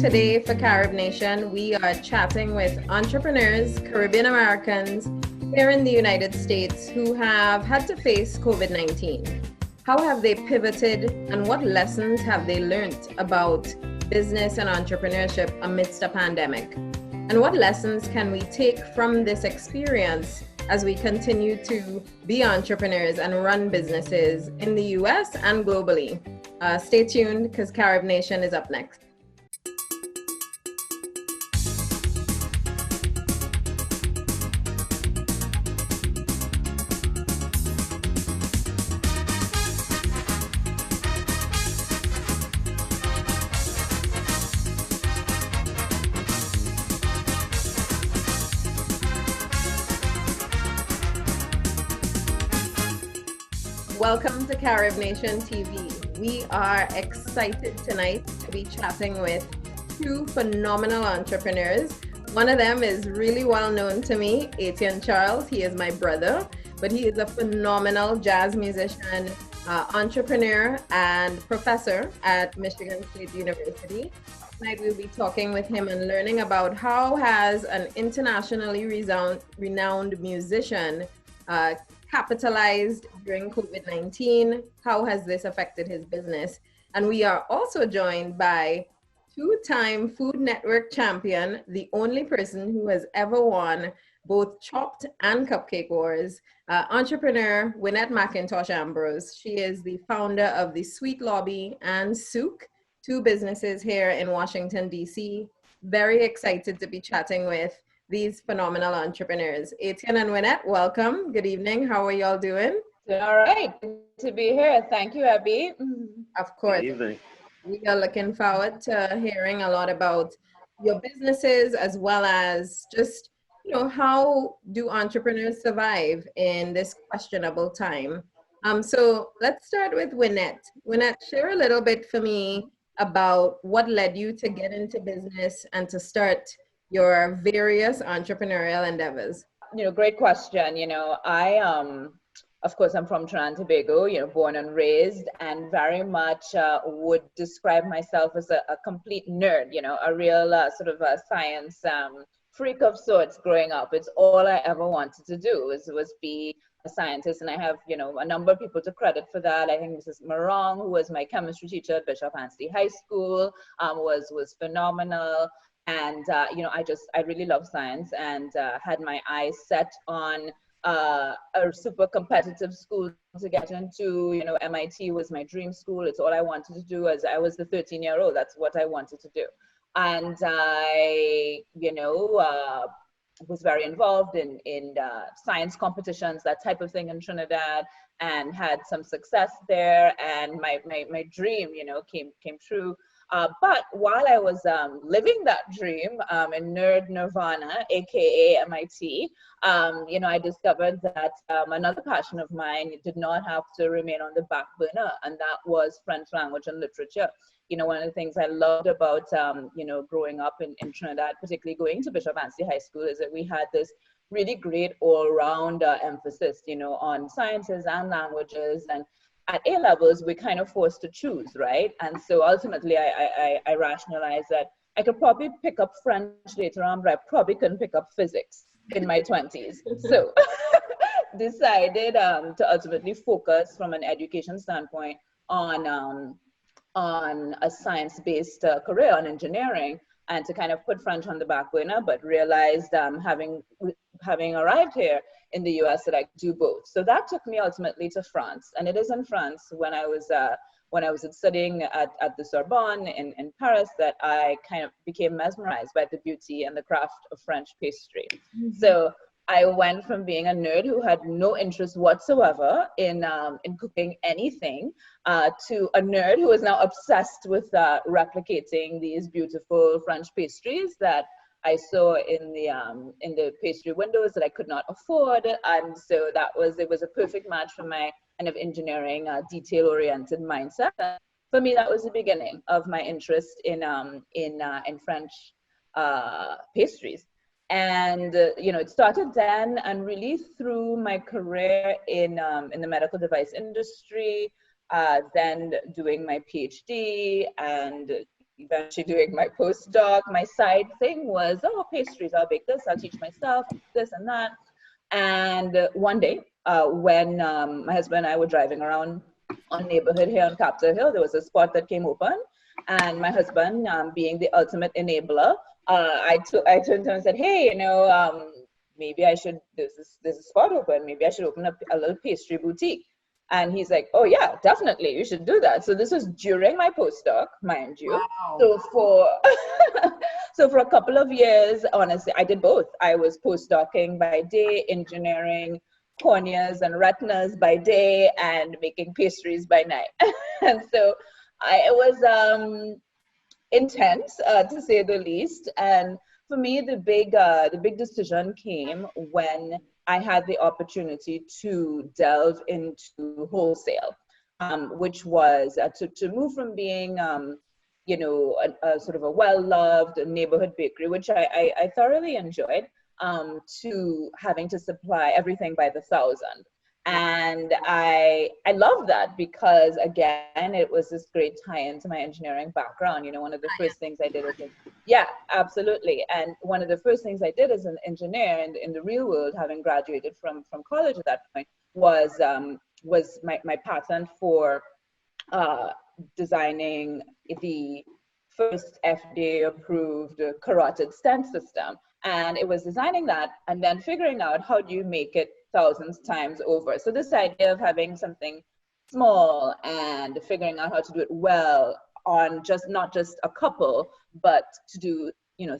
today for CaribNation, we are chatting with entrepreneurs, Caribbean Americans here in the United States who have had to face COVID-19. How have they pivoted and what lessons have they learned about business and entrepreneurship amidst a pandemic? And what lessons can we take from this experience as we continue to be entrepreneurs and run businesses in the US and globally? Stay tuned because CaribNation is up next. Welcome to CaribNation TV. We are excited tonight to be chatting with two phenomenal entrepreneurs. One of them is really well known to me, Etienne Charles. He is my brother, but he is a phenomenal jazz musician, entrepreneur, and professor at Michigan State University. Tonight we'll be talking with him and learning about how has an internationally renowned musician capitalized during COVID-19. How has this affected his business? And we are also joined by two-time Food Network champion, the only person who has ever won both Chopped and Cupcake Wars, entrepreneur Winnette McIntosh Ambrose. She is the founder of the Sweet Lobby and Souk, two businesses here in Washington, D.C. Very excited to be chatting with these phenomenal entrepreneurs. Etienne and Winnette, welcome. Good evening. How are y'all doing? All right. Good to be here. Thank you, Abby. Of course. Good evening. We are looking forward to hearing a lot about your businesses as well as just, how do entrepreneurs survive in this questionable time? So let's start with Winnette. Winnette, share a little bit for me about what led you to get into business and to start your various entrepreneurial endeavors. Great question. Of course, I'm from Trinidad and Tobago, born and raised, and very much would describe myself as a complete nerd, a real sort of a science freak of sorts growing up. It's all I ever wanted to do was be a scientist. And I have, a number of people to credit for that. I think Mrs. Morong, who was my chemistry teacher at Bishop Anstey High School, was phenomenal. And, I really love science and had my eyes set on a super competitive school to get into. MIT was my dream school. It's all I wanted to do as I was the 13-year-old. That's what I wanted to do. And I, was very involved in science competitions, that type of thing in Trinidad, and had some success there. And my dream, came true. But while I was living that dream in nerd nirvana, aka MIT, I discovered that another passion of mine did not have to remain on the back burner, and that was French language and literature. One of the things I loved about growing up in Trinidad, particularly going to Bishop Anstey High School, is that we had this really great all-round emphasis, on sciences and languages. And at A levels, we're kind of forced to choose, right? And so ultimately, I rationalized that I could probably pick up French later on, but I probably couldn't pick up physics in my 20s. So decided to ultimately focus from an education standpoint on a science-based career on engineering, and to kind of put French on the back burner, but realized having arrived here in the US that I could do both. So that took me ultimately to France. And it is in France when I was studying at the Sorbonne in Paris that I kind of became mesmerized by the beauty and the craft of French pastry. Mm-hmm. So I went from being a nerd who had no interest whatsoever in cooking anything to a nerd who is now obsessed with replicating these beautiful French pastries that I saw in the pastry windows that I could not afford. And so it was a perfect match for my kind of engineering, detail-oriented mindset. And for me, that was the beginning of my interest in French pastries. And it started then, and really through my career in the medical device industry, then doing my PhD, and eventually doing my postdoc. My side thing was, oh, pastries, I'll bake this, I'll teach myself this and that. And one day, when my husband and I were driving around on neighborhood here on Capitol Hill, there was a spot that came open. And my husband, being the ultimate enabler, I turned to him and said, hey, maybe I should, there's a spot open, maybe I should open up a little pastry boutique. And he's like, oh yeah, definitely, you should do that. So this was during my postdoc, mind you. Wow. So for a couple of years, honestly, I did both. I was postdocing by day, engineering corneas and retinas by day, and making pastries by night. And so it was intense, to say the least. And for me, the big decision came when I had the opportunity to delve into wholesale, which was to move from being, a sort of a well-loved neighborhood bakery, which I thoroughly enjoyed, to having to supply everything by the thousand. And I love that because, again, it was this great tie-in to my engineering background. One of the first things I did yeah, absolutely. And one of the first things I did as an engineer in the real world, having graduated from college at that point, was my patent for designing the first FDA-approved carotid stent system. And it was designing that and then figuring out how do you make it thousands times over. So this idea of having something small and figuring out how to do it well on not just a couple, but to do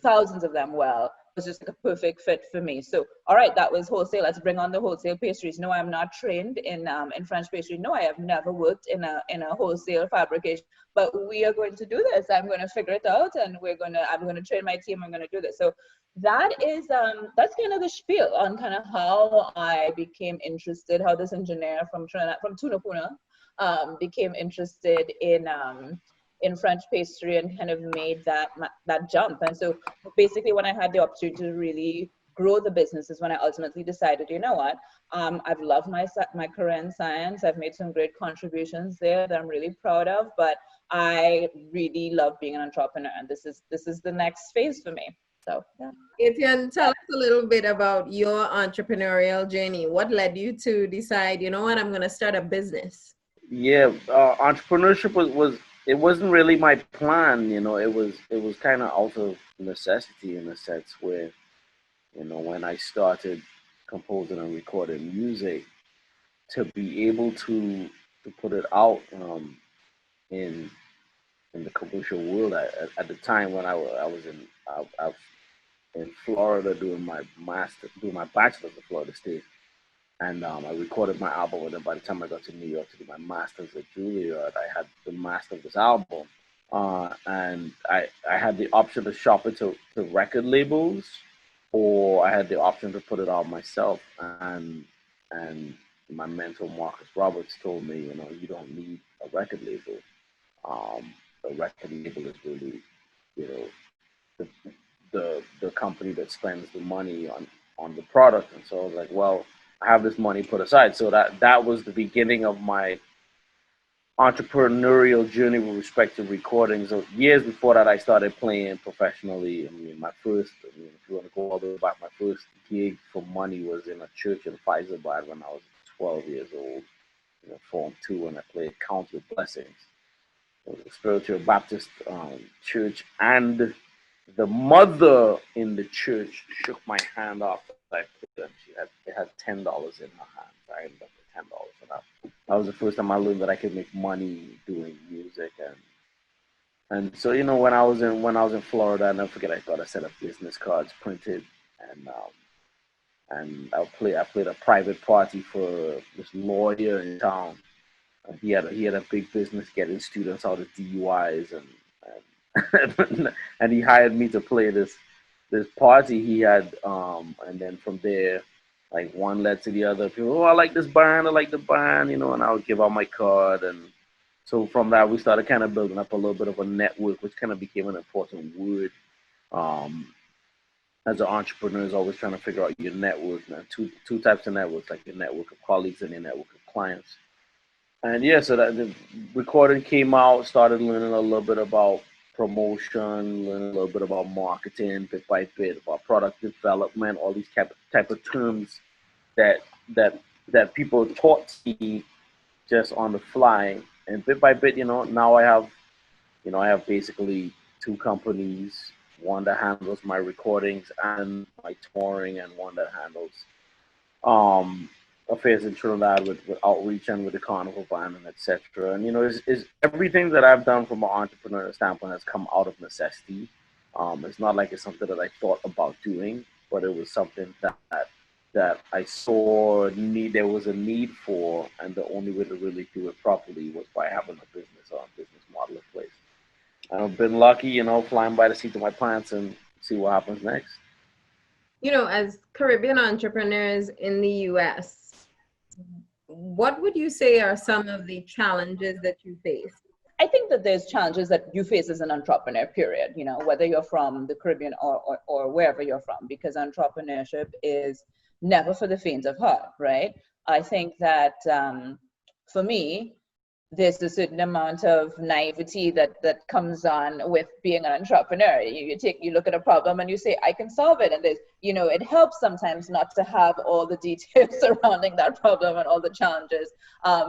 thousands of them well was just like a perfect fit for me. So all right, that was wholesale. Let's bring on the wholesale pastries. No, I'm not trained in French pastry. No, I have never worked in a wholesale fabrication. But we are going to do this. I'm going to figure it out, and I'm going to train my team. I'm going to do this. So that is that's kind of the spiel on kind of how I became interested. How this engineer from Tunapuna became interested in French pastry and kind of made that jump. And so basically when I had the opportunity to really grow the business is when I ultimately decided, you know what, I've loved my career in science. I've made some great contributions there that I'm really proud of, but I really love being an entrepreneur, and this is the next phase for me. So yeah. Etienne, tell us a little bit about your entrepreneurial journey. What led you to decide, you know what, I'm going to start a business? Yeah, entrepreneurship was it wasn't really my plan, it was kind of out of necessity in a sense where, when I started composing and recording music, to be able to put it out in the commercial world at the time when I was in Florida doing my bachelor's at Florida State. And I recorded my album, and then by the time I got to New York to do my master's at Juilliard, I had the master of this album. And I had the option to shop it to record labels, or I had the option to put it out myself. And my mentor, Marcus Roberts, told me, you don't need a record label. A record label is really, the company that spends the money on the product. And so I was like, well, I have this money put aside. So that was the beginning of my entrepreneurial journey with respect to recording. So years before that, I started playing professionally. I mean, if you want to go all the way back, my first gig for money was in a church in Faizabad when I was 12 years old, Form 2, and I played Count Your Blessings. It was a spiritual Baptist church, and the mother in the church shook my hand off. It had $10 in her hand. I ended up with $10 for that. That was the first time I learned that I could make money doing music, and so when I was in Florida, I never forget, I got a set of business cards printed, and I played a private party for this lawyer in town. He had a big business getting students out of DUIs, and he hired me to play this party he had, and then from there, like one led to the other. People, oh, I like this band, I like the band, and I would give out my card, and so from that we started kind of building up a little bit of a network, which kind of became an important word. As an entrepreneur, is always trying to figure out your network. Man, two types of networks, like your network of colleagues and your network of clients. And yeah, so that the recording came out, started learning a little bit about promotion, learn a little bit about marketing, bit by bit, about product development, all these type of terms that that that people taught me just on the fly. And bit by bit, now I have basically two companies, one that handles my recordings and my touring, and one that handles um, affairs in Trinidad with outreach and with the carnival band and etc. And is everything that I've done from an entrepreneurial standpoint has come out of necessity. It's not like it's something that I thought about doing, but it was something that I saw there was a need for, and the only way to really do it properly was by having a business or a business model in place. I've been lucky, flying by the seat of my pants and see what happens next. As Caribbean entrepreneurs in the US, what would you say are some of the challenges that you face? I think that there's challenges that you face as an entrepreneur, period, whether you're from the Caribbean or wherever you're from, because entrepreneurship is never for the faint of heart, right? I think that for me, there's a certain amount of naivety that comes on with being an entrepreneur. You look at a problem and you say, I can solve it. And there's, it helps sometimes not to have all the details surrounding that problem and all the challenges,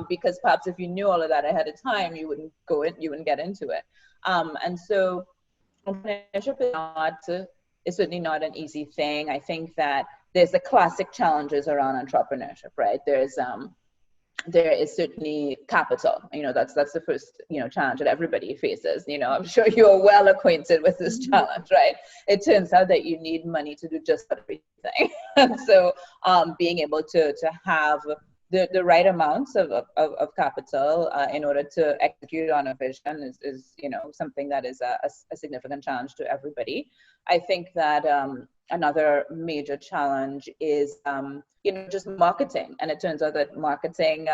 because perhaps if you knew all of that ahead of time, you wouldn't get into it. And so entrepreneurship is certainly not an easy thing. I think that there's the classic challenges around entrepreneurship, right? There is certainly capital. That's the first, challenge that everybody faces. I'm sure you're well acquainted with this challenge, right? It turns out that you need money to do just everything. And so being able to have the right amounts of capital in order to execute on a vision is something that is a significant challenge to everybody. I think that another major challenge is just marketing, and it turns out that marketing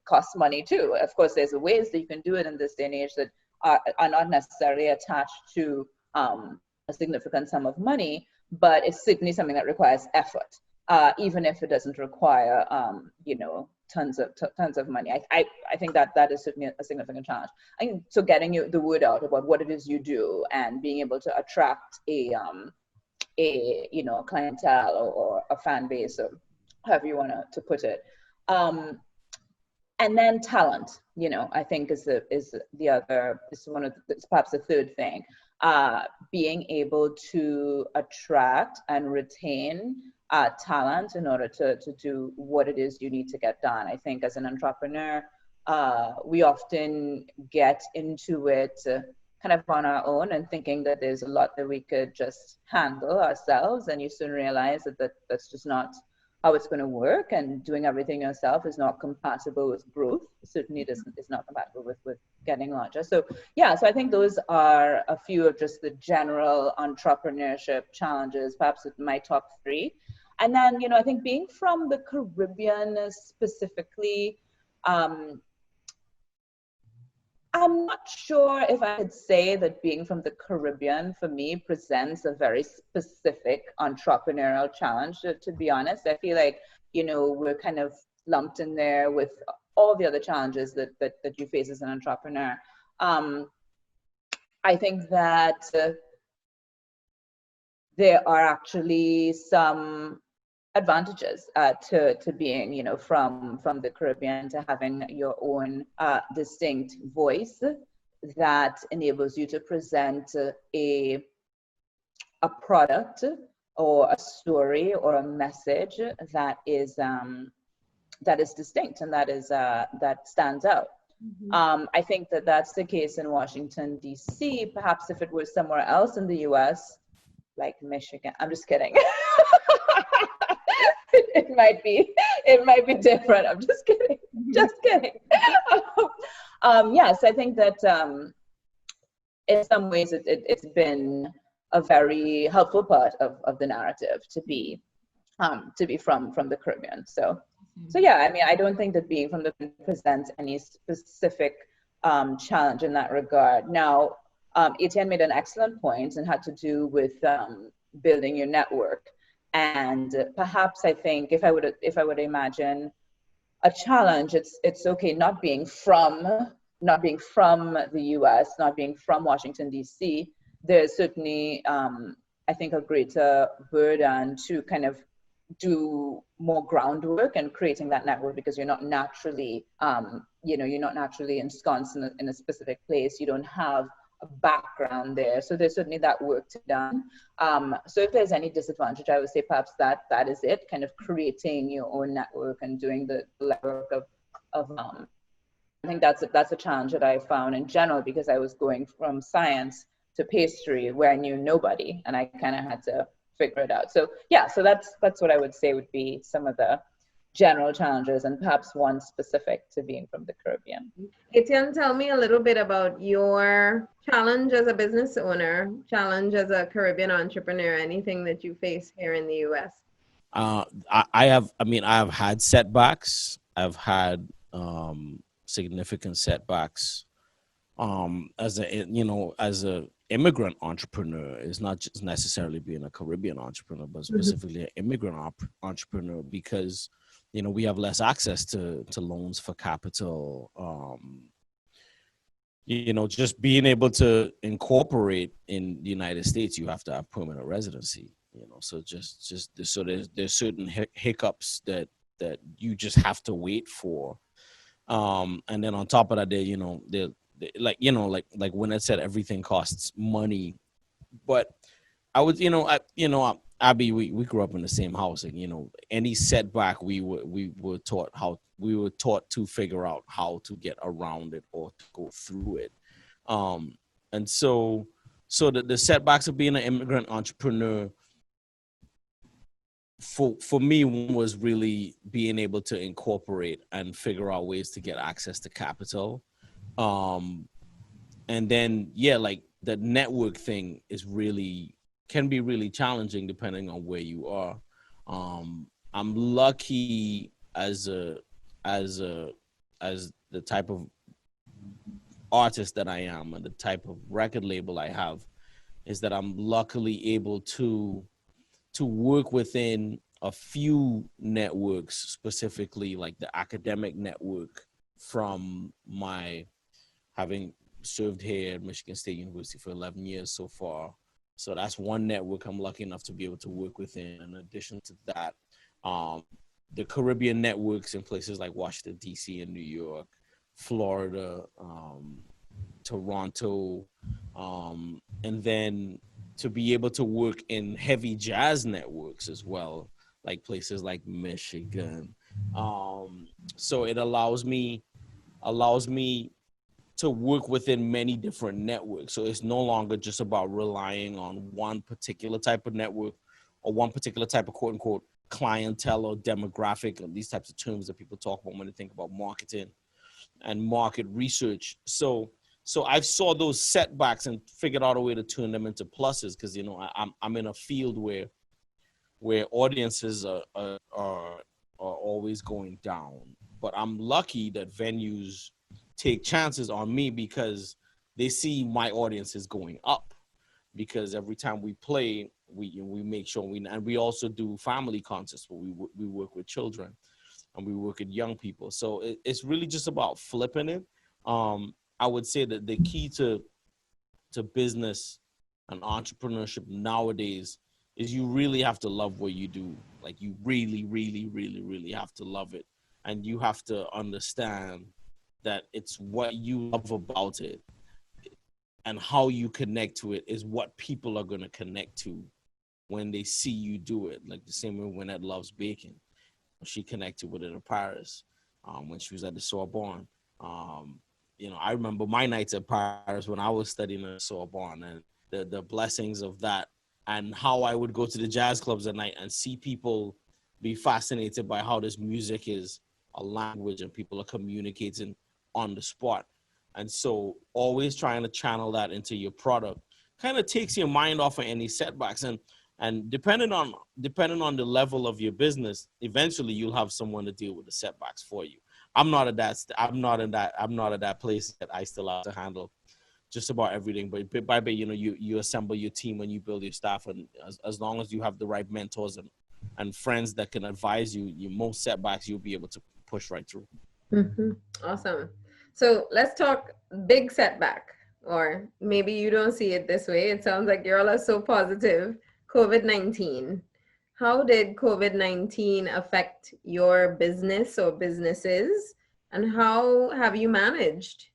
costs money too. Of course, there's ways that you can do it in this day and age that are not necessarily attached to a significant sum of money, but it's certainly something that requires effort. Even if it doesn't require, tons of money. I think that is certainly a significant challenge. So getting the word out about what it is you do and being able to attract a clientele or a fan base, or however you want to put it. And then talent, I think is perhaps the third thing. Being able to attract and retain talent in order to do what it is you need to get done. I think as an entrepreneur, we often get into it kind of on our own and thinking that there's a lot that we could just handle ourselves, and you soon realize that that's just not how it's going to work, and doing everything yourself is not compatible with growth. Certainly is not compatible with getting larger. So I think those are a few of just the general entrepreneurship challenges, perhaps my top three. And then, I think being from the Caribbean specifically, I'm not sure if I could say that being from the Caribbean for me presents a very specific entrepreneurial challenge, to be honest. I feel like, we're kind of lumped in there with all the other challenges that you face as an entrepreneur. I think that there are actually some advantages to being, from the Caribbean, to having your own distinct voice that enables you to present a product or a story or a message that is distinct and that stands out. Mm-hmm. I think that that's the case in Washington, D.C. Perhaps if it was somewhere else in the U.S., like Michigan, I'm just kidding. It might be different. I'm just kidding. Yes, I think that in some ways it's been a very helpful part of the narrative to be from the Caribbean. So yeah, I mean, I don't think that being from the Caribbean presents any specific challenge in that regard. Now, Etienne made an excellent point and had to do with building your network. And perhaps I think if I would imagine a challenge, it's okay not being from not being from the US, not being from Washington, D.C., there's certainly, I think, a greater burden to kind of do more groundwork and creating that network, because you're not naturally, you're not naturally ensconced in a specific place. You don't have a background there. So there's certainly that work to be done. So if there's any disadvantage, I would say perhaps that is it, kind of creating your own network and doing the legwork of I think that's a challenge that I found in general, because I was going from science to pastry where I knew nobody, and I kind of had to figure it out. So yeah, so that's what I would say would be some of the general challenges, and perhaps one specific to being from the Caribbean. Etienne, tell me a little bit about your challenge as a business owner, challenge as a Caribbean entrepreneur, anything that you face here in the US. I have had setbacks. I've had significant setbacks. As a immigrant entrepreneur, is not just necessarily being a Caribbean entrepreneur, but specifically an immigrant entrepreneur, because we have less access to loans for capital. Just being able to incorporate in the United States, you have to have permanent residency. So there's certain hiccups that you just have to wait for. And then on top of that, like Winnette said, everything costs money. But I would, Abby, we grew up in the same house, and any setback we were taught to figure out how to get around it or to go through it. And so the setbacks of being an immigrant entrepreneur for me was really being able to incorporate and figure out ways to get access to capital. And then, like the network thing can be really challenging depending on where you are. I'm lucky as the type of artist that I am and the type of record label I have, is that I'm luckily able to work within a few networks, specifically like the academic network, from my having served here at Michigan State University for 11 years so far. So that's one network I'm lucky enough to be able to work within. In addition to that, the Caribbean networks in places like Washington, D.C. and New York, Florida, Toronto, and then to be able to work in heavy jazz networks as well, like places like Michigan. So it allows me to work within many different networks. So it's no longer just about relying on one particular type of network or one particular type of quote unquote clientele or demographic, or these types of terms that people talk about when they think about marketing and market research. So I've saw those setbacks and figured out a way to turn them into pluses, because I'm in a field where audiences are always going down. But I'm lucky that venues take chances on me because they see my audience is going up. Because every time we play, we make sure and we also do family concerts where we work with children and we work with young people. So it's really just about flipping it. I would say that the key to business and entrepreneurship nowadays is you really have to love what you do. Like you really, really, really, really have to love it. And you have to understand that it's what you love about it and how you connect to it is what people are going to connect to when they see you do it. Like the same way Winnette loves baking. She connected with it in Paris when she was at the Sorbonne. I remember my nights at Paris when I was studying at Sorbonne, and the blessings of that, and how I would go to the jazz clubs at night and see people be fascinated by how this music is a language and people are communicating on the spot. And so always trying to channel that into your product kind of takes your mind off of any setbacks. And depending on the level of your business, eventually you'll have someone to deal with the setbacks for you. I'm not at that place that I still have to handle just about everything. But bit by bit, you assemble your team and you build your staff, and as long as you have the right mentors and friends that can advise you, most setbacks you'll be able to push right through. Mm-hmm. Awesome. So let's talk big setback, or maybe you don't see it this way. It sounds like you all are so positive. COVID-19. How did COVID-19 affect your business or businesses? And how have you managed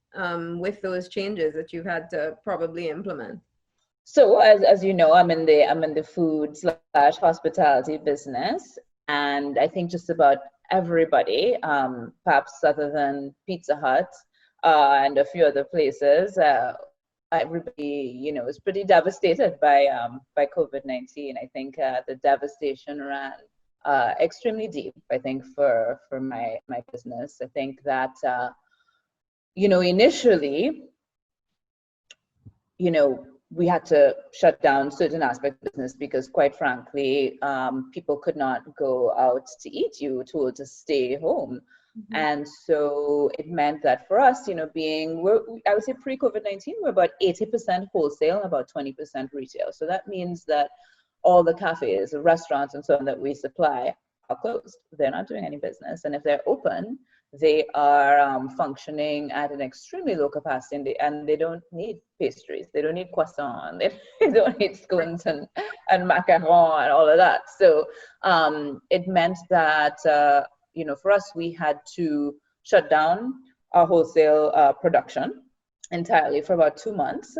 with those changes that you've had to probably implement? So as you know, I'm in the food slash hospitality business, and I think just about everybody, perhaps other than Pizza Hut and a few other places, everybody is pretty devastated by COVID-19. I think the devastation ran extremely deep. I think for my business, I think that initially, we had to shut down certain aspects of business because, quite frankly, people could not go out to eat. You were told to stay home. Mm-hmm. And so it meant that for us, I would say pre-COVID-19, we're about 80% wholesale and about 20% retail. So that means that all the cafes, the restaurants, and so on that we supply are closed. They're not doing any business. And if they're open, they are functioning at an extremely low capacity, and they don't need pastries. They don't need croissant. They don't need scones and macaron and all of that. So it meant that, for us, we had to shut down our wholesale production entirely for about 2 months.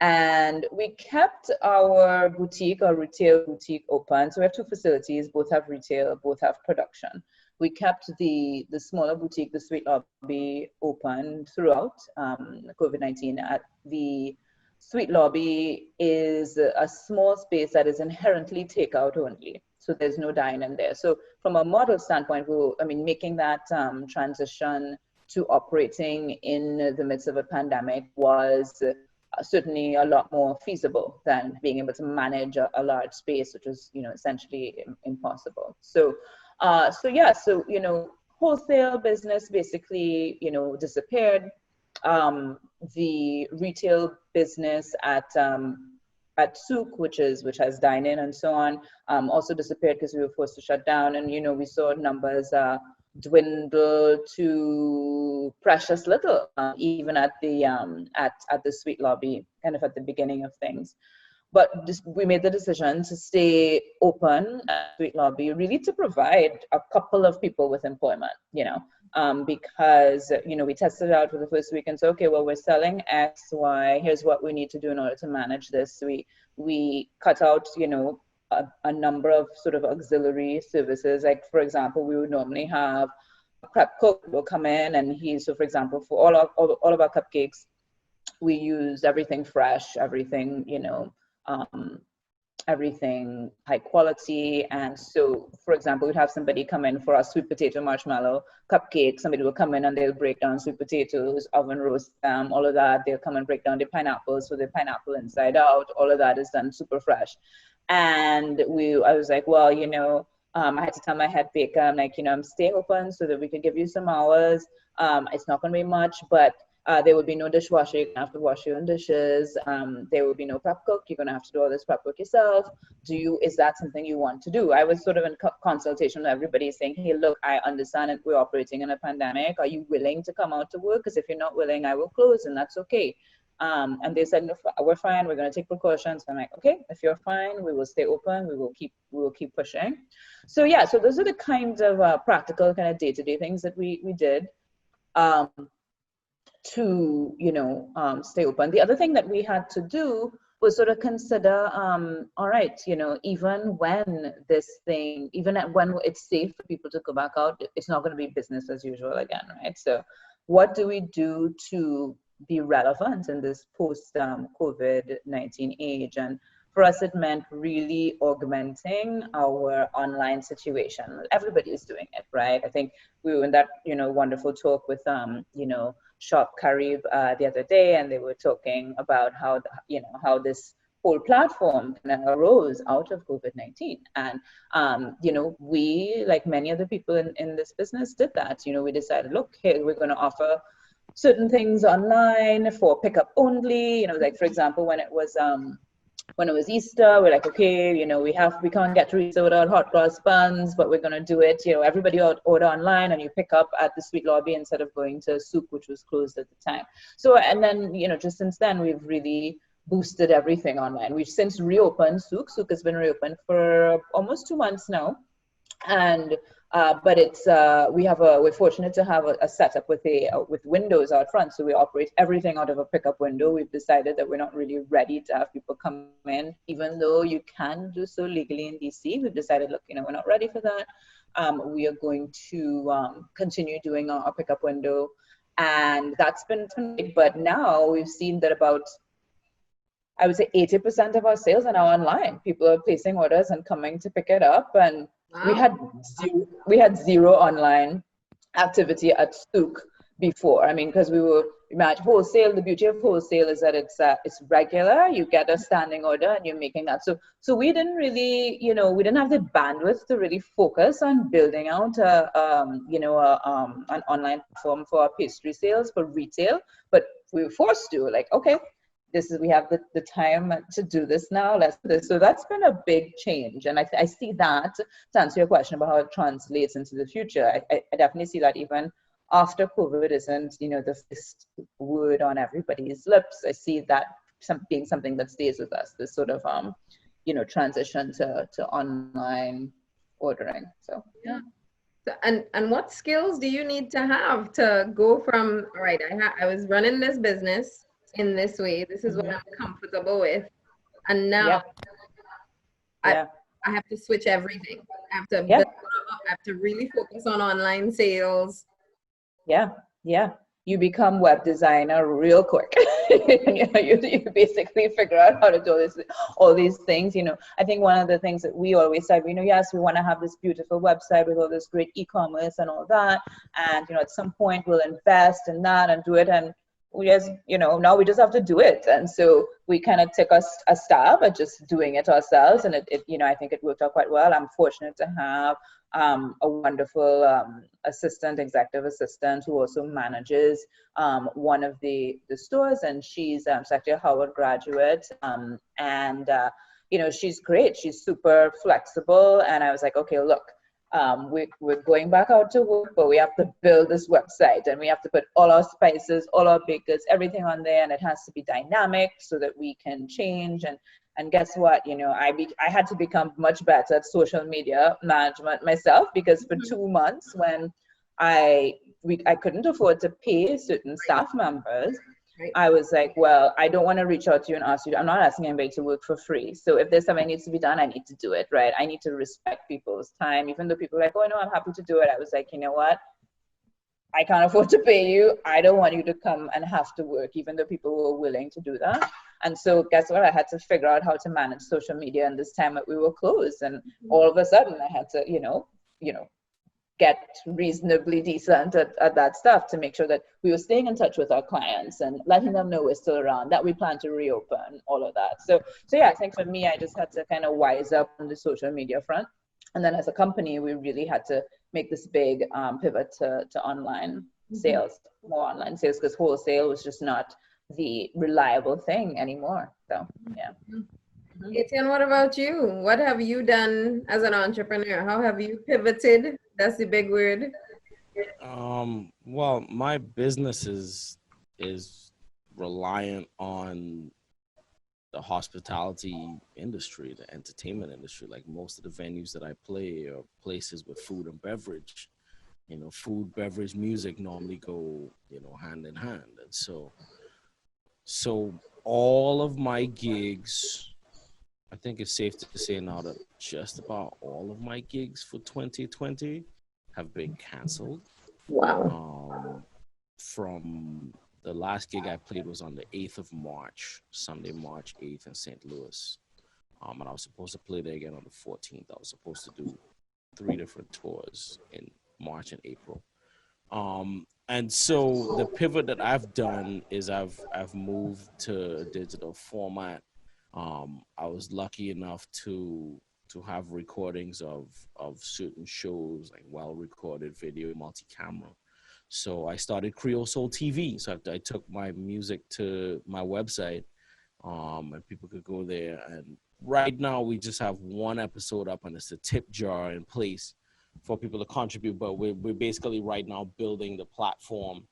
And we kept our retail boutique open. So we have two facilities, both have retail, both have production. We kept the smaller boutique, the Sweet Lobby, open throughout COVID-19. The Sweet Lobby is a small space that is inherently takeout only. So there's no dine-in there. So from a model standpoint, making that transition to operating in the midst of a pandemic was certainly a lot more feasible than being able to manage a large space, which was essentially impossible. So wholesale business basically disappeared. The retail business at Souk, which has dine-in and so on, also disappeared because we were forced to shut down, and we saw numbers dwindle to precious little, even at the Sweet Lobby, kind of at the beginning of things. But we made the decision to stay open at Sweet Lobby, really to provide a couple of people with employment, because, we tested it out for the first week and said, okay, well, we're selling X, Y, here's what we need to do in order to manage this. We cut out, a number of sort of auxiliary services. Like, for example, we would normally have a prep cook who will come in, and for example, for all of our cupcakes, we use everything fresh, everything, everything high quality. And so, for example, we'd have somebody come in for our sweet potato marshmallow cupcake. Somebody will come in and they'll break down sweet potatoes, oven roast them, all of that. They'll come and break down the pineapples, so the pineapple inside out. All of that is done super fresh. And I was like, well, I had to tell my head baker, I'm like, I'm staying open so that we can give you some hours. It's not going to be much, but there will be no dishwasher. You're going to have to wash your own dishes. There will be no prep cook. You're going to have to do all this prep work yourself. Is that something you want to do? I was sort of in consultation with everybody saying, hey, look, I understand that we're operating in a pandemic. Are you willing to come out to work? Because if you're not willing, I will close, and that's okay. And they said, no, we're fine. We're going to take precautions. I'm like, okay, if you're fine, we will stay open. We will keep pushing. So yeah, so those are the kinds of practical kind of day-to-day things that we did to stay open. The other thing that we had to do was sort of consider, all right, even when it's safe for people to go back out, it's not going to be business as usual again, right? So what do we do to be relevant in this post-COVID-19 age? And for us, it meant really augmenting our online situation. Everybody is doing it, right? I think we were in that, wonderful talk with, Shop Carib the other day, and they were talking about how this whole platform kind of arose out of COVID-19. And, we, like many other people in this business, did that. We decided, look, hey, we're going to offer certain things online for pickup only. Like, for example, when it was when it was Easter, we're like, okay, we can't get to without hot cross buns, but we're gonna do it. Everybody order online, and you pick up at the street lobby instead of going to Souk, which was closed at the time. So, and then just since then, we've really boosted everything online. We've since reopened Souk. Souk has been reopened for almost 2 months now, and but it's we're fortunate to have a setup with windows out front, so we operate everything out of a pickup window. We've decided that we're not really ready to have people come in, even though you can do so legally in DC. We've decided, look, we're not ready for that. We are going to continue doing our pickup window, and that's been big. But now we've seen that about, I would say, 80% of our sales are now online. People are placing orders and coming to pick it up, and wow. we had zero online activity at Souk before. I mean, because we at wholesale. The beauty of wholesale is that it's regular. You get a standing order and you're making that. So we didn't really, we didn't have the bandwidth to really focus on building out an online platform for our pastry sales for retail. But we were forced to, like, okay, we have the time to do this now. Let's do this. So that's been a big change, and I see that, to answer your question about how it translates into the future. I definitely see that even after COVID isn't the first word on everybody's lips. I see that being something that stays with us. This sort of transition to online ordering. So yeah. And what skills do you need to have to go from, all right, I was running this business in this way, this is what I'm comfortable with, and now I have to switch everything. I have to I have to really focus on online sales. You become web designer real quick. You basically figure out how to do all these things. I think one of the things that we always said, yes, we want to have this beautiful website with all this great e-commerce and all that, and at some point we'll invest in that and do it, and we just, now we just have to do it. And so we kind of took a stab at just doing it ourselves. And it I think it worked out quite well. I'm fortunate to have a wonderful executive assistant who also manages one of the stores. And she's actually a Howard graduate. She's great. She's super flexible. And I was like, okay, look, we're going back out to work, but we have to build this website, and we have to put all our spices, all our bakers, everything on there, and it has to be dynamic so that we can change. And guess what? I had to become much better at social media management myself, because for 2 months when I couldn't afford to pay certain staff members, I was like, well, I don't want to reach out to you and ask you. I'm not asking anybody to work for free. So if there's something that needs to be done, I need to do it, right? I need to respect people's time. Even though people are like, oh, no, I'm happy to do it. I was like, you know what? I can't afford to pay you. I don't want you to come and have to work, even though people were willing to do that. And so guess what? I had to figure out how to manage social media in this time that we were closed. And all of a sudden I had to, get reasonably decent at that stuff to make sure that we were staying in touch with our clients and letting them know we're still around, that we plan to reopen, all of that. So yeah, I think for me, I just had to kind of wise up on the social media front. And then as a company, we really had to make this big pivot to online sales, more online sales, because wholesale was just not the reliable thing anymore. So yeah. Etienne, what about you? What have you done as an entrepreneur? How have you pivoted? That's the big word. Well, my business is reliant on the hospitality industry, the entertainment industry. Like most of the venues that I play are places with food and beverage. Food, beverage, music normally go, hand in hand. And so all of my gigs, I think it's safe to say now that just about all of my gigs for 2020 have been canceled. Wow. From the last gig I played was on the 8th of March, Sunday, March 8th in St. Louis. And I was supposed to play there again on the 14th. I was supposed to do 3 different tours in March and April. And so the pivot that I've done is I've moved to a digital format. I was lucky enough to have recordings of certain shows, like well-recorded video, multi-camera. So I started Creole Soul TV. So I took my music to my website, and people could go there. And right now we just have one episode up, and it's a tip jar in place for people to contribute. But we're basically right now building the platform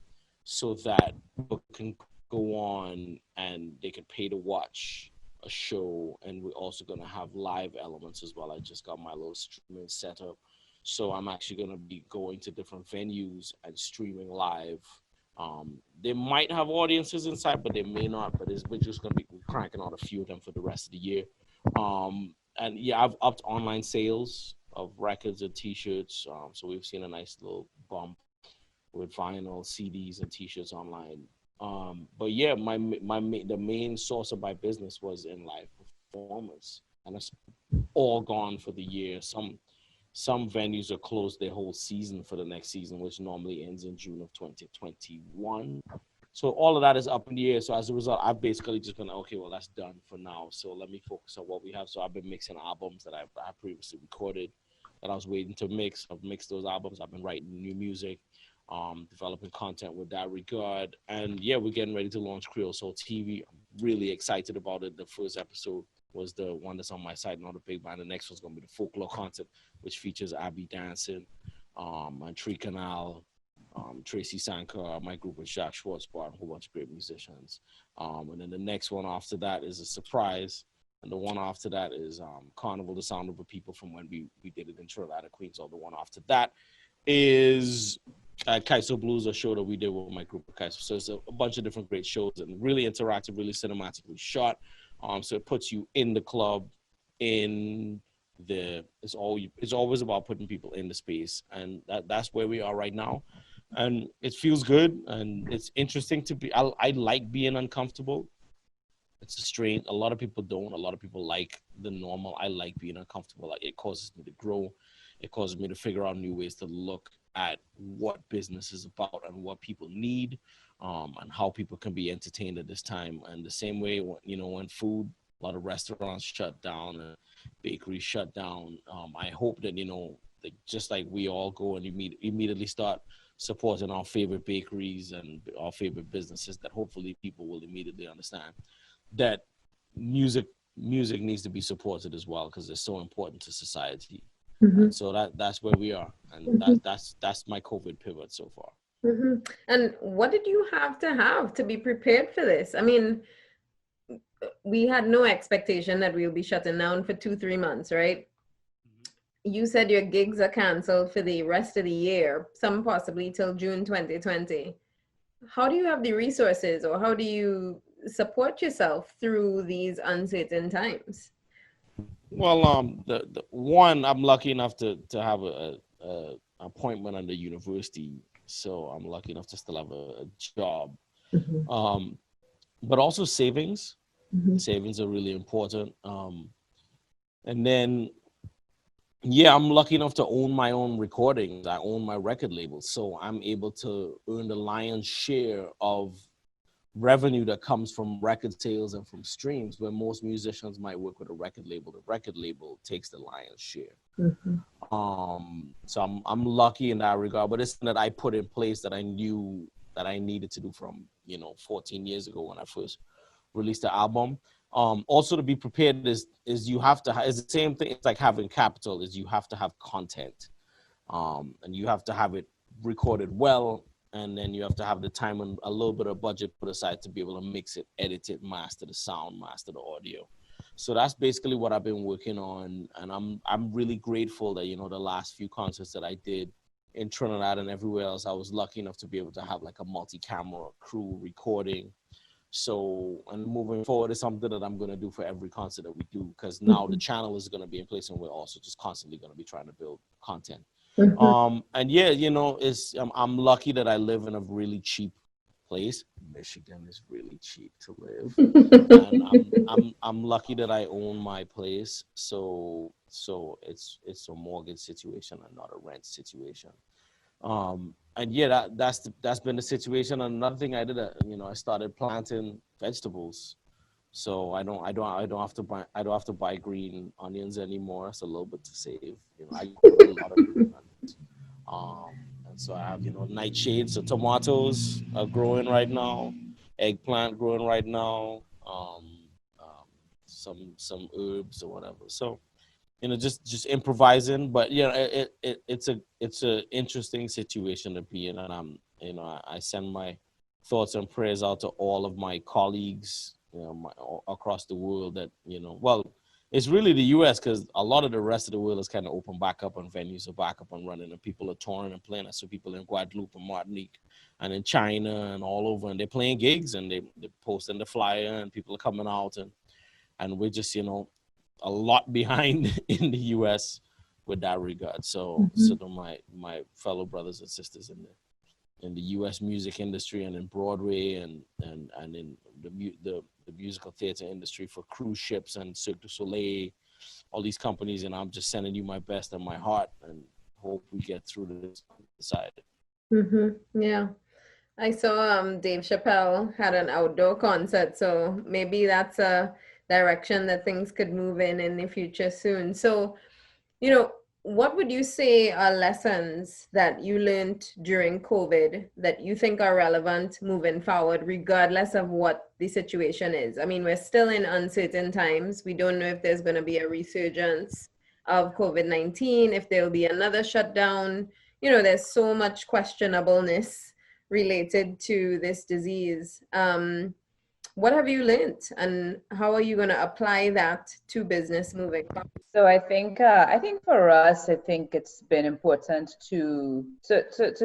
so that people can go on and they can pay to watch a show. And we're also going to have live elements as well. I just got my little streaming set up, so I'm actually going to be going to different venues and streaming live. They might have audiences inside, but they may not. But we're just going to be cranking out a few of them for the rest of the year. And yeah, I've upped online sales of records and T-shirts. So we've seen a nice little bump with vinyl, CDs, and T-shirts online. But yeah, the main source of my business was in live performance, and it's all gone for the year. Some venues are closed their whole season for the next season, which normally ends in June of 2021. So all of that is up in the air. So as a result, I've basically just been, okay, well, that's done for now. So let me focus on what we have. So I've been mixing albums that I previously recorded that I was waiting to mix. I've mixed those albums. I've been writing new music, developing content with that regard. And yeah, we're getting ready to launch Creole Soul TV. I'm really excited about it. The first episode was the one that's on my site, not a big band. The next one's going to be the folklore content, which features Abby dancing, and Tree Canal, Tracy Sankar, my group with Jacques Schwartzbar, and a whole bunch of great musicians. And then the next one after that is a surprise. And the one after that is Carnival, the Sound of the People, from when we did it in Trinidad, Queens. So the one after that is Kaiso Blues, a show that we did with my group of Kaiso. So it's a bunch of different great shows and really interactive, really cinematically shot. So it puts you in the club, it's always about putting people in the space, and that's where we are right now. And it feels good, and it's interesting to be. I like being uncomfortable. It's a strain. A lot of people don't. A lot of people like the normal. I like being uncomfortable. Like, it causes me to grow. It causes me to figure out new ways to look at what business is about and what people need, and how people can be entertained at this time. And the same way, when food, a lot of restaurants shut down and bakeries shut down. I hope that, just like we all go and immediately start supporting our favorite bakeries and our favorite businesses, that hopefully people will immediately understand that music needs to be supported as well, because it's so important to society. Mm-hmm. So that's where we are, and mm-hmm. that's my COVID pivot so far. Mm-hmm. And what did you have to be prepared for this? I mean, we had no expectation that we'll be shutting down for 2-3 months, right? You said your gigs are canceled for the rest of the year, some possibly till June 2020. How do you have the resources, or how do you support yourself through these uncertain times? Well, the one, I'm lucky enough to have a appointment at the university, so I'm lucky enough to still have a job. Mm-hmm. But also savings. Mm-hmm. Savings are really important. And then, yeah, I'm lucky enough to own my own recordings. I own my record label, so I'm able to earn the lion's share of revenue that comes from record sales and from streams, where most musicians might work with a record label. The record label takes the lion's share. Mm-hmm. So I'm lucky in that regard, but it's something that I put in place that I knew that I needed to do from 14 years ago when I first released the album. Also, to be prepared is you have to it's the same thing. It's like having capital. Is you have to have content, and you have to have it recorded well, and then you have to have the time and a little bit of budget put aside to be able to mix it, edit it, master the sound, master the audio. So that's basically what I've been working on, and I'm really grateful that the last few concerts that I did in Trinidad and everywhere else, I was lucky enough to be able to have like a multi-camera crew recording. So, and moving forward is something that I'm going to do for every concert that we do, because now the channel is going to be in place, and we're also just constantly going to be trying to build content. Mm-hmm. And yeah, I'm lucky that I live in a really cheap place. Michigan is really cheap to live. And I'm lucky that I own my place. So it's a mortgage situation and not a rent situation. And yeah, that's been the situation. Another thing I did, I started planting vegetables, so I don't have to buy green onions anymore. It's a little bit to save. I grow a lot of green onions. And so I have nightshades. So tomatoes are growing right now, eggplant growing right now. some herbs or whatever. So, just improvising. But it's a interesting situation to be in, and I send my thoughts and prayers out to all of my colleagues, across the world that, well, it's really the U.S. because a lot of the rest of the world is kind of open back up and venues are back up and running and people are touring and playing. I saw people in Guadeloupe and Martinique and in China and all over, and they're playing gigs and they're posting the flyer and people are coming out, and we're just, a lot behind in the U.S. with that regard. So, so to my fellow brothers and sisters in the U.S. music industry and in Broadway and in the musical theater industry for cruise ships and Cirque du Soleil, all these companies, and I'm just sending you my best and my heart and hope we get through to this side. Yeah. I saw Dave Chappelle had an outdoor concert, so maybe that's a direction that things could move in the future soon. So, what would you say are lessons that you learned during COVID that you think are relevant moving forward, regardless of what the situation is? I mean, we're still in uncertain times. We don't know if there's going to be a resurgence of COVID-19, if there'll be another shutdown. There's so much questionableness related to this disease. What have you learned, and how are you going to apply that to business moving forward? So I think for us, I think it's been important to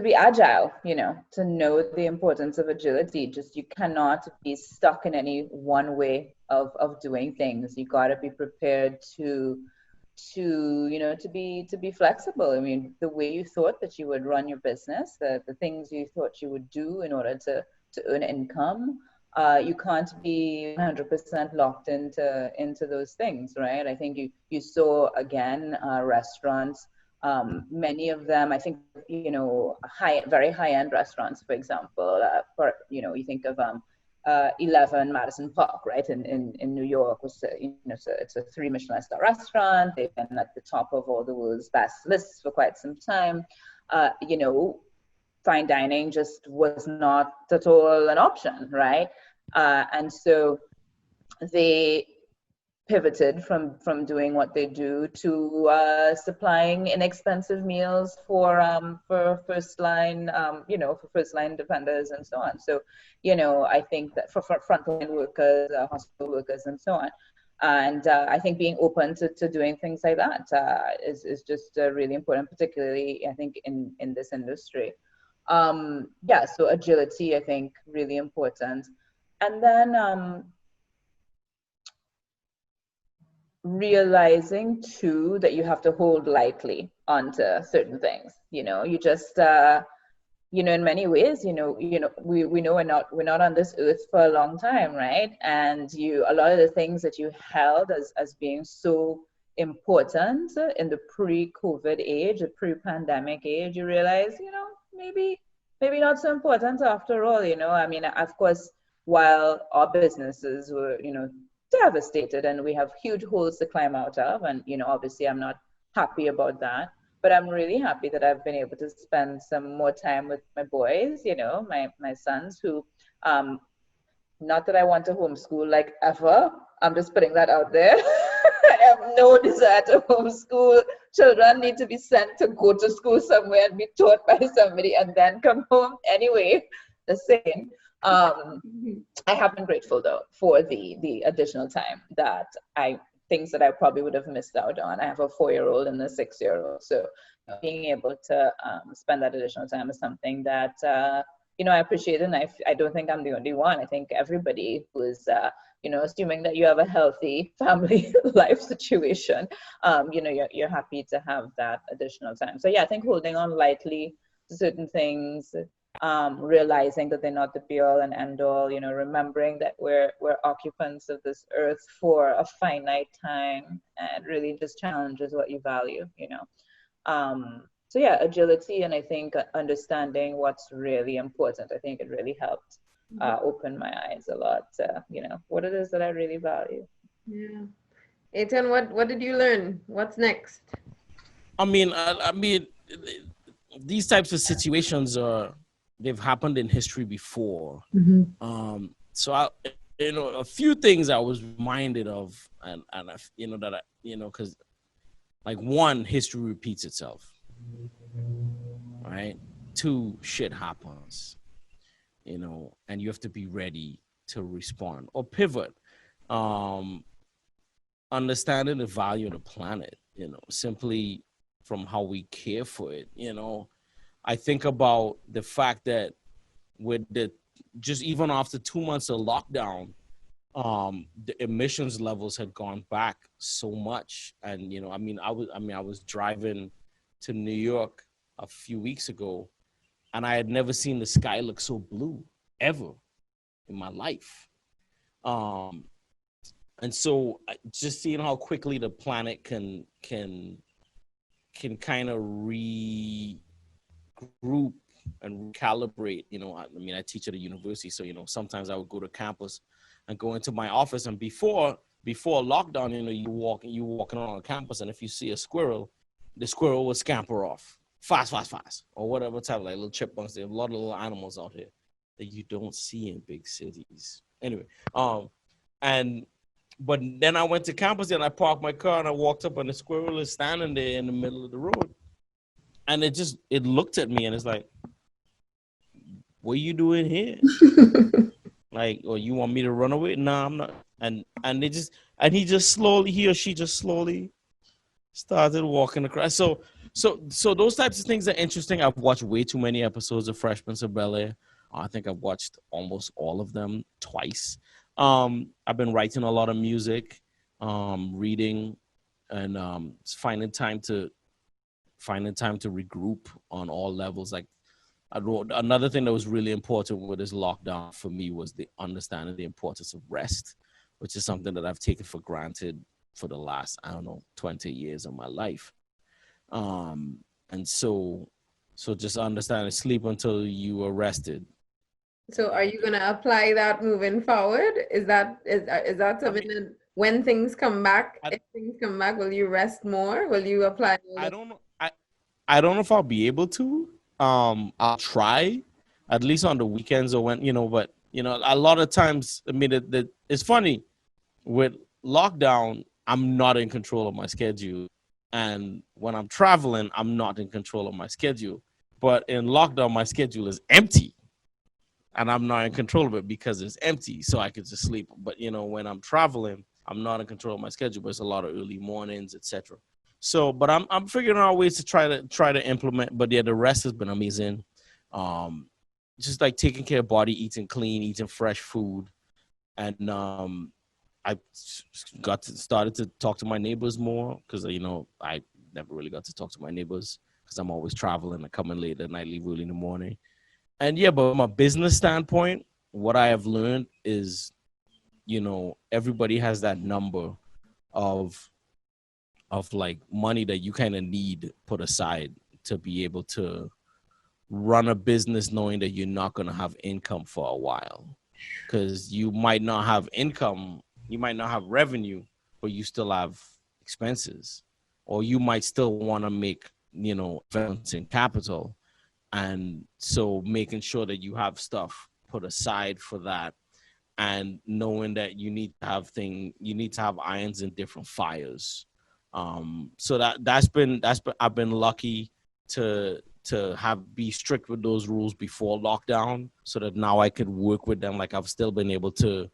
be agile, to know the importance of agility. Just, you cannot be stuck in any one way of doing things. You got to be prepared to be flexible. I mean, the way you thought that you would run your business, the things you thought you would do in order to earn income, you can't be 100% locked into those things, right? I think you saw again restaurants, many of them, I think, very high-end restaurants, for example, you think of 11 Madison Park, right, in New York, was it's a 3 Michelin star restaurant. They've been at the top of all the world's best lists for quite some time. Fine dining just was not at all an option, right? And so they pivoted from doing what they do to supplying inexpensive meals for first line, for first line defenders and so on. So, I think that for frontline workers, hospital workers, and so on. And I think being open to doing things like that is just really important, particularly I think in this industry. So agility, I think, really important. And then realizing too that you have to hold lightly onto certain things. You just in many ways, we know we're not on this earth for a long time, right? And a lot of the things that you held as being so important in the pre-COVID age, the pre-pandemic age, you realize, maybe not so important after all. I mean, of course, while our businesses were, devastated and we have huge holes to climb out of, and obviously I'm not happy about that, but I'm really happy that I've been able to spend some more time with my boys, my sons, who not that I want to homeschool like ever, I'm just putting that out there. I have no desire to homeschool. Children need to be sent to go to school somewhere and be taught by somebody and then come home. Anyway, the same. I have been grateful though for the additional time things that I probably would have missed out on. I have a 4-year-old and a 6-year-old, so being able to spend that additional time is something that I appreciate, and I don't think I'm the only one. I think everybody who is assuming that you have a healthy family life situation, you're happy to have that additional time. So yeah, I think holding on lightly to certain things, realizing that they're not the be all and end all, remembering that we're occupants of this earth for a finite time, and really just challenges what you value, So yeah, agility, and I think understanding what's really important. I think it really helped open my eyes a lot, what it is that I really value. Yeah. Etienne, what did you learn? What's next? I mean, these types of situations they've happened in history before. So a few things I was reminded of, and because like one, history repeats itself, right? Two, shit happens, and you have to be ready to respond or pivot. Understanding the value of the planet, simply from how we care for it. I think about the fact that with just even after 2 months of lockdown, the emissions levels had gone back so much. And, I was driving to New York a few weeks ago, and I had never seen the sky look so blue ever in my life. And so just seeing how quickly the planet can kind of regroup and recalibrate. I teach at a university, so sometimes I would go to campus and go into my office, and before lockdown, you walking on campus, and if you see a squirrel, the squirrel would scamper off fast, or whatever type, like little chipmunks. There are a lot of little animals out here that you don't see in big cities. Anyway, but then I went to campus and I parked my car and I walked up and the squirrel is standing there in the middle of the road. And it looked at me and it's like, what are you doing here? Like, or you want me to run away? No, I'm not. And he or she just slowly started walking across. So those types of things are interesting. I've watched way too many episodes of Fresh Prince of Bel-Air. I think I've watched almost all of them twice. I've been writing a lot of music, reading, and finding time to regroup on all levels. Like another thing that was really important with this lockdown for me was the understanding the importance of rest, which is something that I've taken for granted for the last, 20 years of my life. And so just understanding sleep until you are rested. So are you going to apply that moving forward? Is that something that when things come back, if things come back, will you rest more? Will you apply? I don't know. I don't know if I'll be able to. I'll try, at least on the weekends or when, but, a lot of times, it's funny with lockdown, I'm not in control of my schedule. And when I'm traveling, I'm not in control of my schedule. But in lockdown, my schedule is empty. And I'm not in control of it because it's empty, so I could just sleep. But when I'm traveling, I'm not in control of my schedule. But it's a lot of early mornings, etc. So, but I'm figuring out ways to try to implement. But yeah, the rest has been amazing. Just like taking care of body, eating clean, eating fresh food, and I started to talk to my neighbors more because I never really got to talk to my neighbors because I'm always traveling. I come in late at night, leave early in the morning. And yeah, but from a business standpoint, what I have learned is, everybody has that number of like money that you kind of need put aside to be able to run a business knowing that you're not going to have income for a while. Because you might not have income, you might not have revenue, but you still have expenses. Or you might still want to make, investments in capital. And so making sure that you have stuff put aside for that and knowing that you need to have irons in different fires. So I've been lucky to be strict with those rules before lockdown so that now I could work with them. Like I've still been able to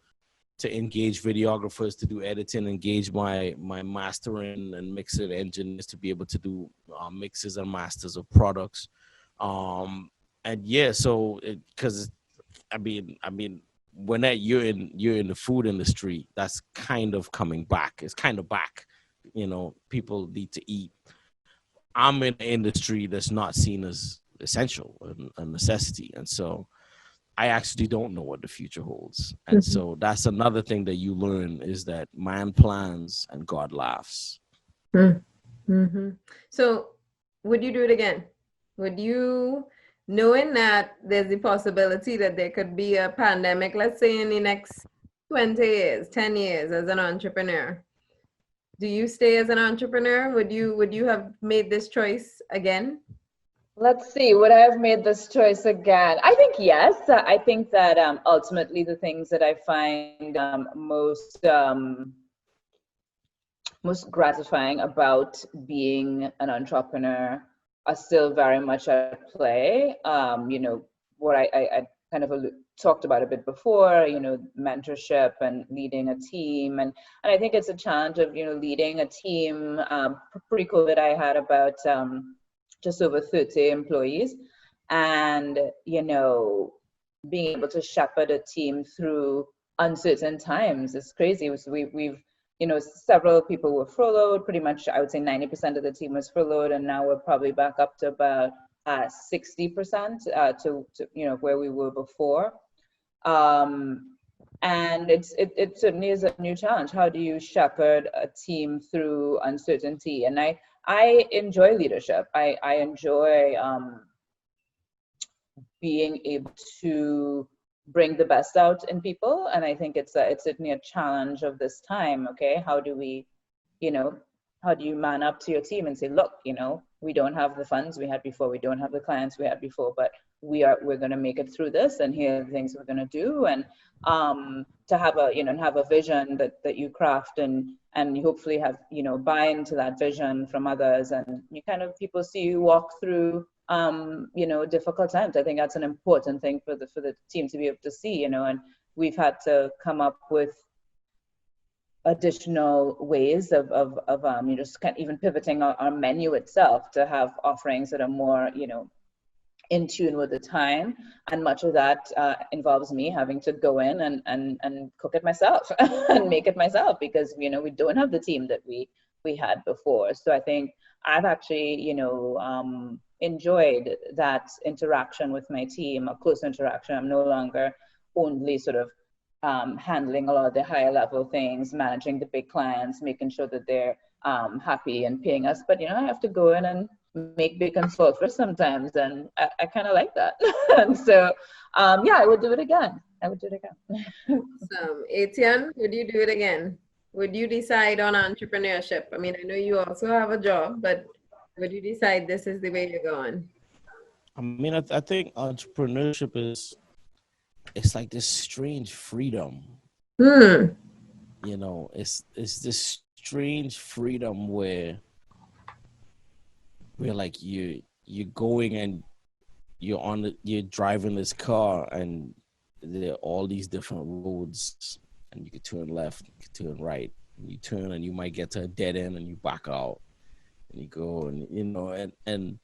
engage videographers to do editing, engage my mastering and mixing engineers to be able to do mixes and masters of products. And yeah, so because when you're in the food industry, that's kind of coming back. It's kind of back. People need to eat. I'm in an industry that's not seen as essential and a necessity, and so I actually don't know what the future holds. And so that's another thing that you learn is that man plans and God laughs. Mm-hmm. So would you do it again? Would you, knowing that there's the possibility that there could be a pandemic, let's say in the next 20 years, 10 years as an entrepreneur, do you stay as an entrepreneur? Would you have made this choice again? Let's see, would I have made this choice again? I think yes. I think that ultimately the things that I find most gratifying about being an entrepreneur are still very much at play. What I kind of talked about a bit before, mentorship and leading a team. And I think it's a challenge of, leading a team. Pre-COVID, I had about just over 30 employees. And, being able to shepherd a team through uncertain times is crazy. So we've several people were furloughed. Pretty much, I would say 90% of the team was furloughed, and now we're probably back up to about 60% to where we were before. And it certainly is a new challenge. How do you shepherd a team through uncertainty? And I enjoy leadership. I enjoy being able to bring the best out in people, and I think it's certainly a challenge of this time. Okay, how do you man up to your team and say, look, we don't have the funds we had before, we don't have the clients we had before, but we're going to make it through this, and here are the things we're going to do, and to have a vision that you craft, and you hopefully have buy into that vision from others, and people see you walk through difficult times. I think that's an important thing for the team to be able to see, and we've had to come up with additional ways of just even pivoting our menu itself to have offerings that are more in tune with the time, and much of that involves me having to go in and cook it myself and make it myself, because we don't have the team that we had before. So I think I've actually enjoyed that interaction with my team, a close interaction. I'm no longer only sort of handling a lot of the higher level things, managing the big clients, making sure that they're happy and paying us. But I have to go in and make bacon sulfur sometimes, and I kind of like that. And so I would do it again. Awesome. Etienne, would you do it again? Would you decide on entrepreneurship? I mean, I know you also have a job, but would you decide this is the way you're going? I mean, I think entrepreneurship it's like this strange freedom. It's this strange freedom where like you're going and you're driving this car, and there are all these different roads, and you can turn left, you can turn right, and you turn and you might get to a dead end and you back out and you go, and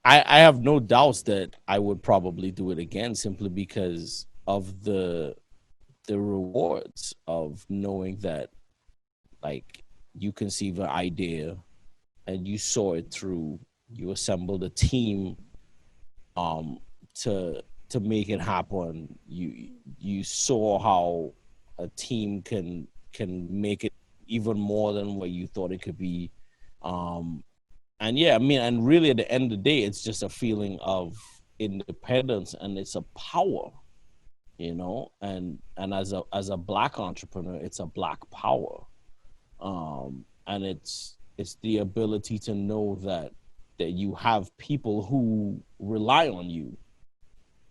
I have no doubts that I would probably do it again, simply because of the rewards of knowing that, like, you conceive an idea and you saw it through, you assembled a team to make it happen. You saw how a team can make it even more than what you thought it could be. And really at the end of the day, it's just a feeling of independence, and it's a power, and as a Black entrepreneur, it's a Black power. And it's the ability to know that you have people who rely on you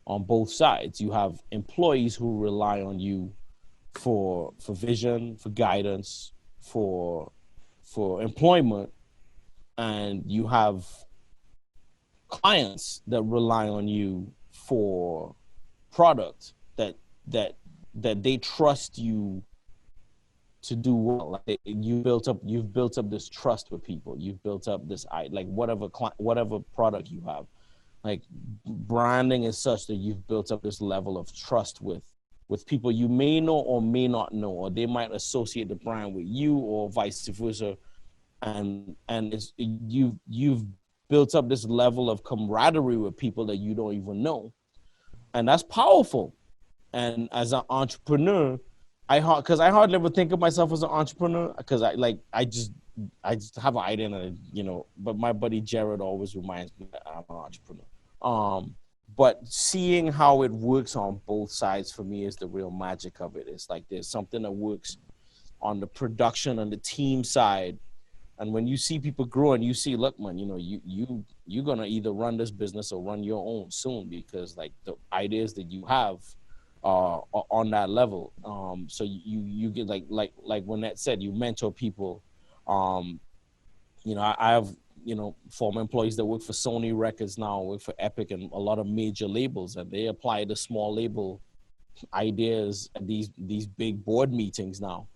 on both sides. You have employees who rely on you for vision, for guidance, for employment, and you have clients that rely on you for product that they trust you to do well. Like, you've built up this trust with people. You've built up this, like, whatever product you have, like, branding is such that you've built up this level of trust with people you may know or may not know, or they might associate the brand with you, or vice versa. And you've built up this level of camaraderie with people that you don't even know, and that's powerful. And as an entrepreneur, I hardly ever think of myself as an entrepreneur, because I just have an idea, and but my buddy Jared always reminds me that I'm an entrepreneur. But seeing how it works on both sides for me is the real magic of it. It's like there's something that works on the production and the team side, And when you see people grow and you see, look, man, you're gonna either run this business or run your own soon, because like the ideas that you have are on that level. So you get like Winnette said, you mentor people. I have former employees that work for Sony Records now, work for Epic and a lot of major labels, and they apply the small label ideas at these big board meetings now.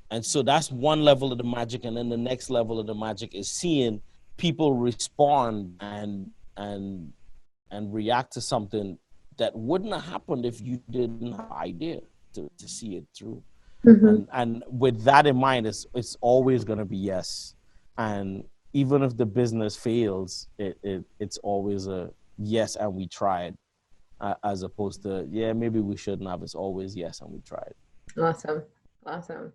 And so that's one level of the magic, and then the next level of the magic is seeing people respond and react to something that wouldn't have happened if you didn't have an idea to see it through. And with that in mind, it's always going to be yes. And even if the business fails, it's always a yes and we tried, as opposed to yeah, maybe we shouldn't have. It's always yes and we tried. Awesome.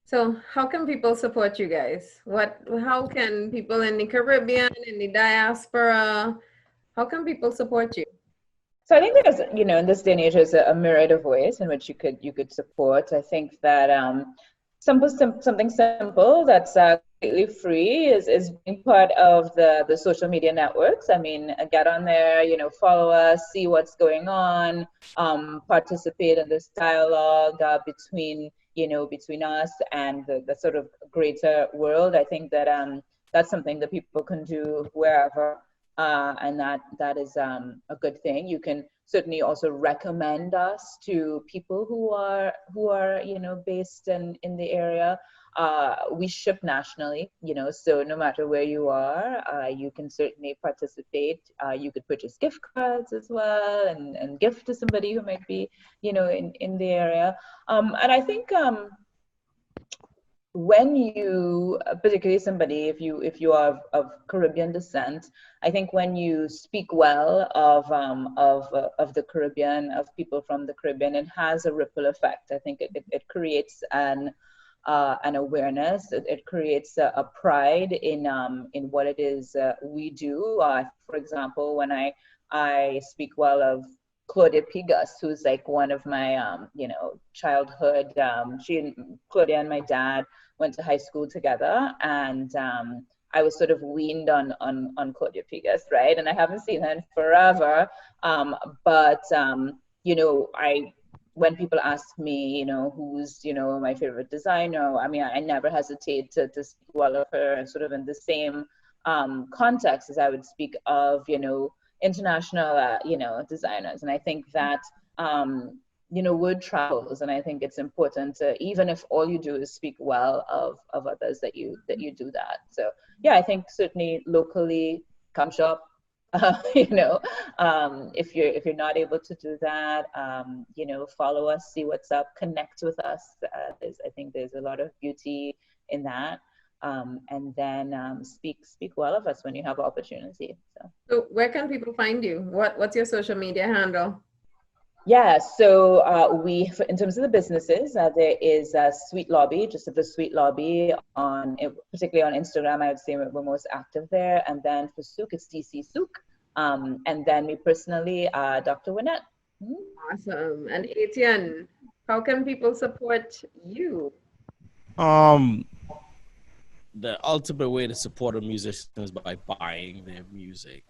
So how can people support you guys? How can people in the Caribbean, in the diaspora, how can people support you? So I think there's, in this day and age, there's a myriad of ways in which you could support. I think that something simple that's completely free is being part of the social media networks. I mean, get on there, follow us, see what's going on, participate in this dialogue between us and the sort of greater world. I think that that's something that people can do wherever. And that is a good thing. You can certainly also recommend us to people who are based in the area. We ship nationally, so no matter where you are, you can certainly participate. You could purchase gift cards as well and gift to somebody who might be, in the area. And I think when you, particularly somebody, if you are of Caribbean descent, I think when you speak well of the Caribbean, of people from the Caribbean, it has a ripple effect. I think it creates an awareness. It creates a pride in what it is we do. For example, when I speak well of Claudia Pigas, who's like one of my childhood. Claudia and my dad went to high school together, and I was sort of weaned on Claudia Pigas, right? And I haven't seen her in forever, but when people ask me, who's my favorite designer, I mean, I never hesitate to speak well of her, sort of in the same context as I would speak of international designers. And I think that word travels, and I think it's important to, even if all you do is speak well of others, that you do that. So yeah, I think certainly locally, come shop. If you're not able to do that, follow us, see what's up, connect with us. I think there's a lot of beauty in that. And then speak well of us when you have opportunity. So where can people find you? What's your social media handle? Yeah, so we, in terms of the businesses, there is Sweet Lobby, just the Sweet Lobby particularly on Instagram. I would say we're most active there. And then for Souk, it's DC Souk. And then me personally, Dr. Winnette. Awesome. And Etienne, how can people support you? The ultimate way to support a musician is by buying their music.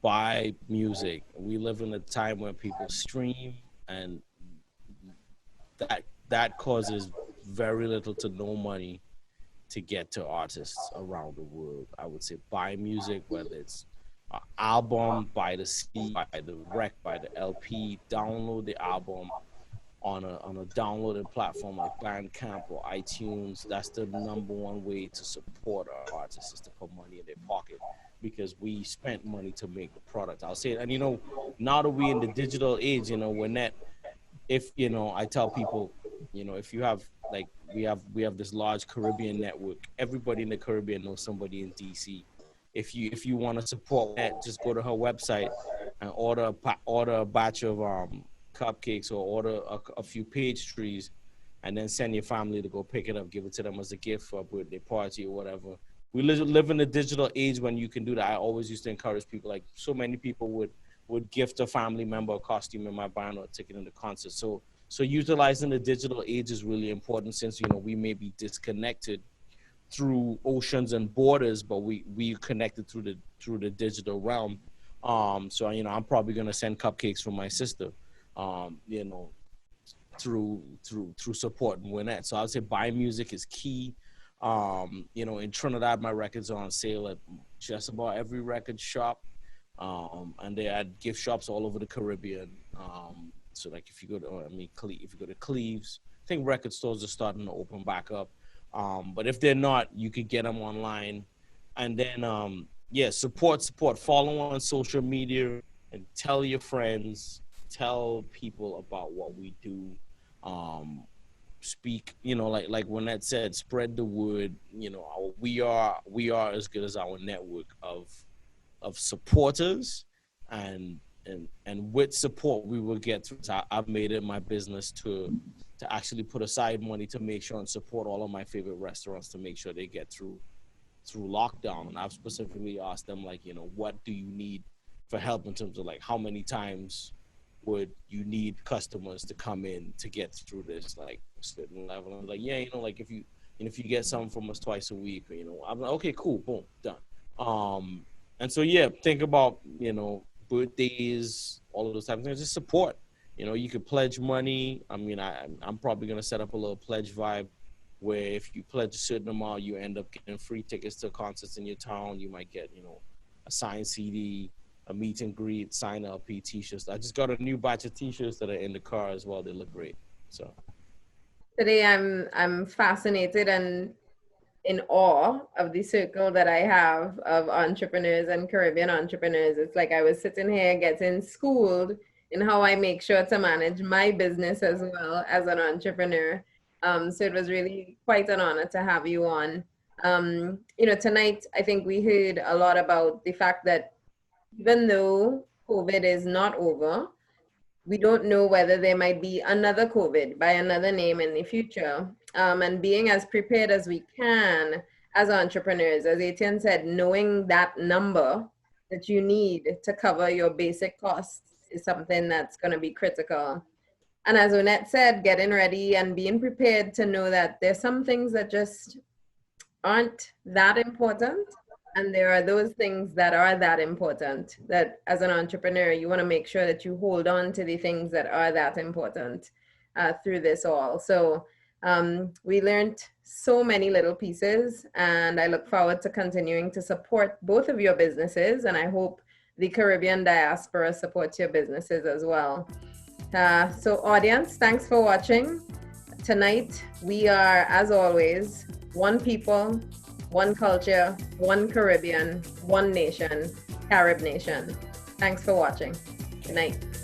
Buy music. We live in a time where people stream, and that causes very little to no money to get to artists around the world. I would say buy music, whether it's an album, buy the CD, buy the rec, buy the LP, download the album on a downloading platform like Bandcamp or iTunes. That's the number one way to support our artists, is to put money in their pocket, because we spent money to make the product. I'll say it. And now that we're in the digital age, Winnette, if I tell people, if you have, like, we have this large Caribbean network. Everybody in the Caribbean knows somebody in DC. If you want to support that, just go to her website and order a batch of cupcakes, or order a few pastries, and then send your family to go pick it up, give it to them as a gift for a birthday party or whatever. We live in a digital age when you can do that. I always used to encourage people, like so many people would gift a family member a costume in my band or a ticket in the concert. So So utilizing the digital age is really important, since, you know, we may be disconnected through oceans and borders, but we connected through the digital realm. So, you know, I'm probably gonna send cupcakes from my sister, you know, through supporting Winnette. So I'd say buying music is key. You know, in Trinidad, my records are on sale at just about every record shop, and they had gift shops all over the Caribbean. So like if you go to, if you go to Cleves, I think record stores are starting to open back up. But if they're not, you could get them online. And then, yeah, support, follow on social media and tell your friends, tell people about what we do. Speak, you know, like Winnette said, spread the word. You know, we are as good as our network of supporters, and with support we will get through. So I've made it my business to actually put aside money to make sure and support all of my favorite restaurants to make sure they get through lockdown. And I've specifically asked them, like, you know, what do you need for help in terms of like how many times would you need customers to come in to get through this, like a certain level. I'm like, yeah, you know, like if you get something from us twice a week, or, you know, I'm like, okay, cool, boom, done. And so, yeah, think about, you know, birthdays, all of those types of things, just support. You know, you could pledge money. I mean, I'm probably going to set up a little pledge vibe where if you pledge a certain amount, you end up getting free tickets to concerts in your town. You might get, you know, a signed CD, a meet and greet, sign LP, t-shirts. I just got a new batch of t-shirts that are in the car as well. They look great. So today I'm fascinated and in awe of the circle that I have of entrepreneurs and Caribbean entrepreneurs. It's like I was sitting here getting schooled in how I make sure to manage my business as well as an entrepreneur. So it was really quite an honor to have you on. You know, tonight, I think we heard a lot about the fact that even though COVID is not over, we don't know whether there might be another COVID by another name in the future. And being as prepared as we can as entrepreneurs, as Etienne said, knowing that number that you need to cover your basic costs is something that's going to be critical. And as Winnette said, getting ready and being prepared to know that there's some things that just aren't that important. And there are those things that are that important, that as an entrepreneur, you want to make sure that you hold on to the things that are that important through this all. So we learned so many little pieces, and I look forward to continuing to support both of your businesses. And I hope the Caribbean diaspora supports your businesses as well. So audience, thanks for watching. Tonight, we are, as always, one people, one culture, one Caribbean, one nation, CaribNation. Thanks for watching. Good night.